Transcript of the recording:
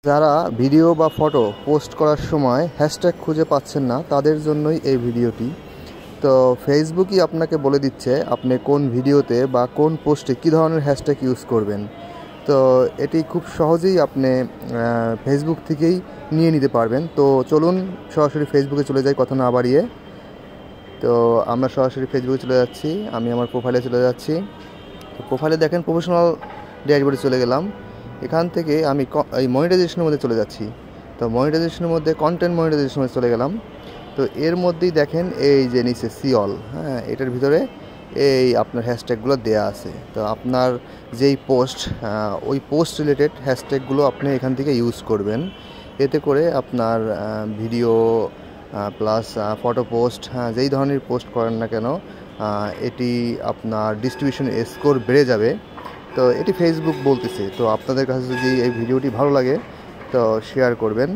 যারা ভিডিও বা photo post করার সময় হ্যাশট্যাগ খুঁজে পাচ্ছেন না তাদের জন্যই এই ভিডিওটি। তো ফেসবুকই আপনাকে বলে দিচ্ছে আপনি কোন ভিডিওতে বা কোন পোস্টে কী ধরনের হ্যাশট্যাগ ইউজ করবেন। তো এটি খুব সহজেই আপনি ফেসবুক থেকেই নিয়ে নিতে পারবেন। তো চলুন সরাসরি ফেসবুকে চলে যাই কথা না বাড়িয়ে। তো আমরা সরাসরি ফেসবুকে চলে যাচ্ছি, আমি আমার প্রোফাইলে চলে যাচ্ছি। তো প্রোফাইলে দেখেন প্রফেশনাল ড্যাশবোর্ডে চলে গেলাম। এখান থেকে আমি এই মনিটাইজেশনের মধ্যে চলে যাচ্ছি। তো মনিটাইজেশনের মধ্যে কন্টেন্ট মনিটাইজেশনে চলে গেলাম। তো এর মধ্যেই দেখেন এই যে নিচে সি অল, হ্যাঁ, এটার ভিতরে এই আপনার হ্যাশট্যাগুলো দেয়া আছে। তো আপনার যেই পোস্ট ওই পোস্ট রিলেটেড হ্যাশট্যাগুলো আপনি এখান থেকে ইউজ করবেন। এতে করে আপনার ভিডিও প্লাস ফটো পোস্ট, হ্যাঁ, যেই ধরনের পোস্ট করেন না কেন এটি আপনার ডিস্ট্রিবিউশন স্কোর বেড়ে যাবে। তো এটি ফেসবুক বলতেছে। তো আপনাদের কাছে যদি এই ভিডিওটি ভালো লাগে তো শেয়ার করবেন।